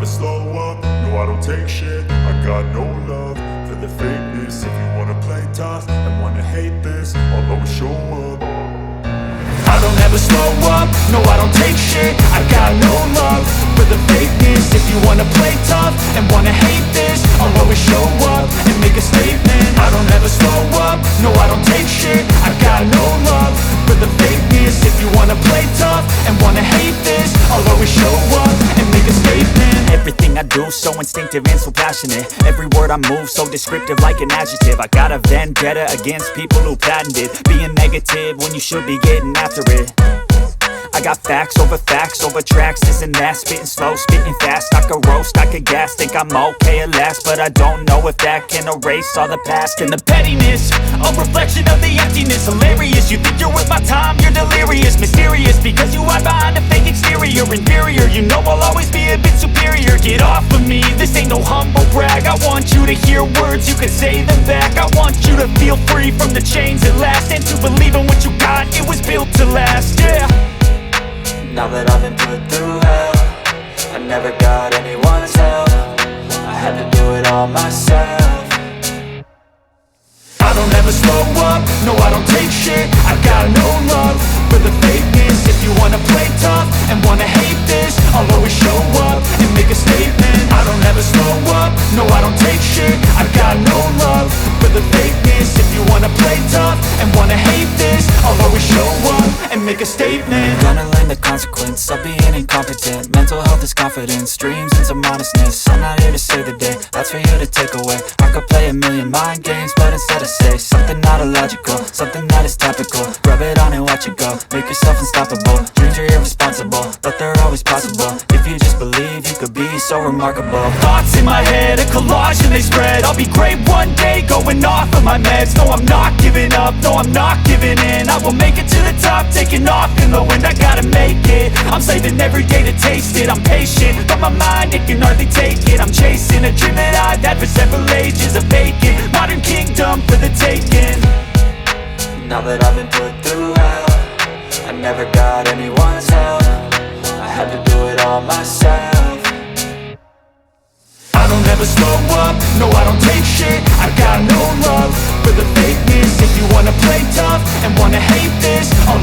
slow up, no I don't take shit. I got no love for the fakeness. If you wanna play tough and wanna hate this, I'll always show up. I don't ever slow up, no I don't take shit. I got no love for the fakeness. If you wanna play tough and wanna hate this, I'll always show up and make a statement. I don't ever slow up, no I don't take shit. I got no love for the fakeness. If you wanna play tough and wanna hate this, I'll always show up and make a statement. Everything I do so instinctive and so passionate. Every word I move so descriptive like an adjective. I got a vendetta against people who patented being negative when you should be getting after it. I got facts over tracks, this and that. Spitting slow, spitting fast, I could roast, I could gas. Think I'm okay at last, but I don't know if that can erase all the past. And the pettiness, a reflection of the emptiness. Hilarious, you think you're worth my time, you're delirious. Mysterious, because you hide behind a fake exterior. Inferior, you know I'll always be a bit superior. Get off of me, this ain't no humble brag. I want you to hear words, you can say them back. I want you to feel free from the chains at last, and to believe in what you got, it was built to last, yeah. Now that I've been put through hell, I never got anyone's help. I had to do it all myself. I don't ever slow up, no I don't take shit. I got no love for the fakeness. If you wanna play tough and wanna hate this, I'll always show up and make a statement. I don't ever slow up, no I don't take shit. I got no love for the fakeness. If you wanna play tough and wanna hate this, I'll always show up and make a statement. Gonna learn the consequence of being incompetent. Mental health is confidence, dreams and some honestness. I'm not here to save the day, that's for you to take away. I could play a million mind games, but instead I say something not illogical, something that is topical. Rub it on and watch it go, make yourself unstoppable. Dreams are irresponsible, but they're always possible. If you just believe, you could be so remarkable. Thoughts in my head, a collage and they spread. I'll be great one day, going off of my meds. No, I'm not giving up, no, I'm not giving in. I will make it to the top, taking off in the wind. I gotta make it, I'm saving every day to taste it. I'm patient, but my mind, it can hardly take it. I'm chasing a dream that I've had for several ages. A vacant, modern kingdom for the taking. Now that I've been put through hell, I never got anyone's help. I had to do it all myself. I don't ever slow up, no I don't take shit. I got no love for the fakeness. If you wanna play tough and wanna hate this, I'll